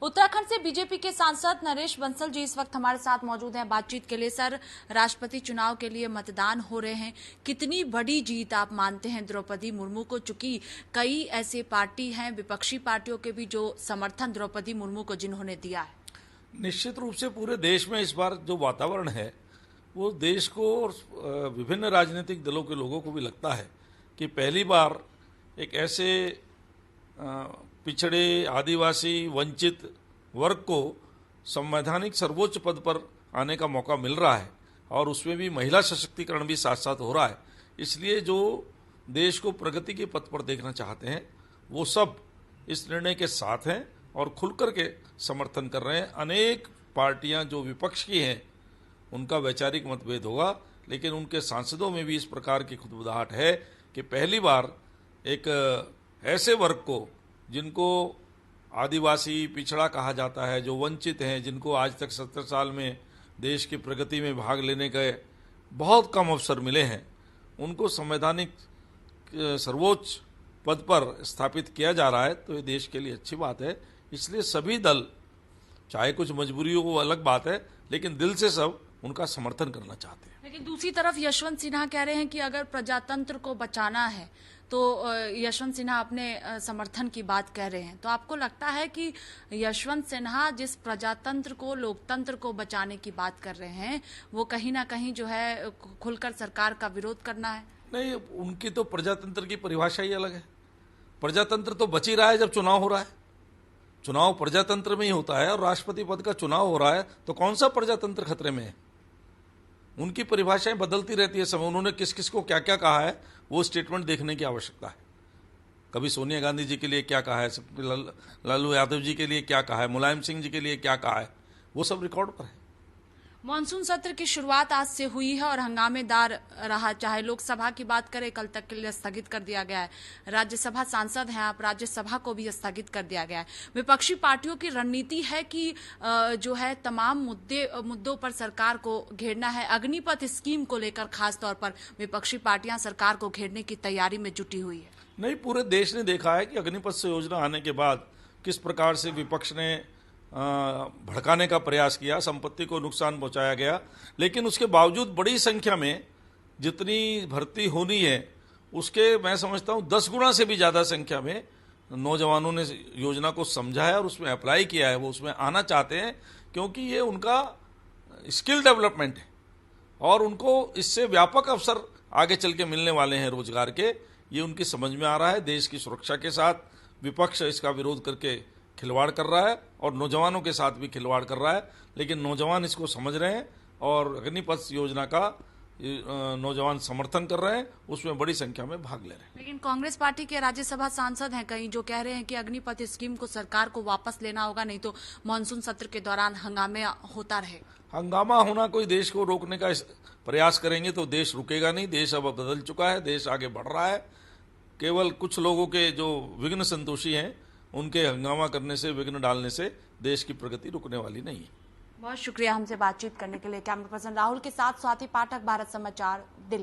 उत्तराखंड से बीजेपी के सांसद नरेश बंसल जी इस वक्त हमारे साथ मौजूद हैं बातचीत के लिए। सर, राष्ट्रपति चुनाव के लिए मतदान हो रहे हैं, कितनी बड़ी जीत आप मानते हैं द्रौपदी मुर्मू को? चूंकि कई ऐसे पार्टी हैं, विपक्षी पार्टियों के भी जो समर्थन द्रौपदी मुर्मू को जिन्होंने दिया है। निश्चित रूप से पूरे देश में इस बार जो वातावरण है वो देश को और विभिन्न राजनीतिक दलों के लोगों को भी लगता है कि पहली बार एक ऐसे पिछड़े, आदिवासी, वंचित वर्ग को संवैधानिक सर्वोच्च पद पर आने का मौका मिल रहा है और उसमें भी महिला सशक्तिकरण भी साथ साथ हो रहा है। इसलिए जो देश को प्रगति के पथ पर देखना चाहते हैं वो सब इस निर्णय के साथ हैं और खुलकर के समर्थन कर रहे हैं। अनेक पार्टियां जो विपक्ष की हैं उनका वैचारिक मतभेद होगा, लेकिन उनके सांसदों में भी इस प्रकार की खुदबुदाहट है कि पहली बार एक ऐसे वर्ग को जिनको आदिवासी, पिछड़ा कहा जाता है, जो वंचित हैं, जिनको आज तक 70 साल में देश की प्रगति में भाग लेने के बहुत कम अवसर मिले हैं, उनको संवैधानिक सर्वोच्च पद पर स्थापित किया जा रहा है। तो ये देश के लिए अच्छी बात है। इसलिए सभी दल, चाहे कुछ मजबूरी हो वो अलग बात है, लेकिन दिल से सब उनका समर्थन करना चाहते हैं। लेकिन दूसरी तरफ यशवंत सिन्हा कह रहे हैं कि अगर प्रजातंत्र को बचाना है तो यशवंत सिन्हा अपने समर्थन की बात कह रहे हैं। तो आपको लगता है कि यशवंत सिन्हा जिस प्रजातंत्र को, लोकतंत्र को बचाने की बात कर रहे हैं वो कहीं ना कहीं जो है खुलकर सरकार का विरोध करना है? नहीं, उनकी तो प्रजातंत्र की परिभाषा ही अलग है। प्रजातंत्र तो बच ही रहा है जब चुनाव हो रहा है। चुनाव प्रजातंत्र में ही होता है और राष्ट्रपति पद का चुनाव हो रहा है, तो कौन सा प्रजातंत्र खतरे में है? उनकी परिभाषाएं बदलती रहती है समय। उन्होंने किस किस को क्या क्या कहा है वो स्टेटमेंट देखने की आवश्यकता है। कभी सोनिया गांधी जी के लिए क्या कहा है, लालू यादव जी के लिए क्या कहा है, मुलायम सिंह जी के लिए क्या कहा है, वो सब रिकॉर्ड पर है। मॉनसून सत्र की शुरुआत आज से हुई है और हंगामेदार रहा। चाहे लोकसभा की बात करें, कल तक के लिए स्थगित कर दिया गया है। राज्यसभा सांसद हैं आप, राज्यसभा को भी स्थगित कर दिया गया है। विपक्षी पार्टियों की रणनीति है कि जो है तमाम मुद्दों पर सरकार को घेरना है। अग्निपथ स्कीम को लेकर खास तौर पर विपक्षी पार्टियां सरकार को घेरने की तैयारी में जुटी हुई है। नहीं, पूरे देश ने देखा है कि अग्निपथ से योजना आने के बाद किस प्रकार से विपक्ष ने भड़काने का प्रयास किया, संपत्ति को नुकसान पहुंचाया गया। लेकिन उसके बावजूद बड़ी संख्या में जितनी भर्ती होनी है उसके मैं समझता हूं 10 गुना से भी ज्यादा संख्या में नौजवानों ने योजना को समझा है और उसमें अप्लाई किया है। वो उसमें आना चाहते हैं क्योंकि ये उनका स्किल डेवलपमेंट है और उनको इससे व्यापक अवसर आगे चल के मिलने वाले हैं रोजगार के। ये उनकी समझ में आ रहा है। देश की सुरक्षा के साथ विपक्ष इसका विरोध करके खिलवाड़ कर रहा है और नौजवानों के साथ भी खिलवाड़ कर रहा है, लेकिन नौजवान इसको समझ रहे हैं और अग्निपथ योजना का नौजवान समर्थन कर रहे हैं, उसमें बड़ी संख्या में भाग ले रहे हैं। लेकिन कांग्रेस पार्टी के राज्यसभा सांसद हैं कई जो कह रहे हैं कि अग्निपथ स्कीम को सरकार को वापस लेना होगा, नहीं तो मानसून सत्र के दौरान हंगामे होता रहेगा। हंगामा होना, कोई देश को रोकने का प्रयास करेंगे तो देश रुकेगा नहीं। देश अब बदल चुका है, देश आगे बढ़ रहा है। केवल कुछ लोगों के जो विघ्न संतोषी हैं उनके हंगामा करने से, विघ्न डालने से देश की प्रगति रुकने वाली नहीं है। बहुत शुक्रिया हमसे बातचीत करने के लिए। कैमरा पर्सन राहुल के साथ स्वाति पाठक, भारत समाचार, दिल्ली।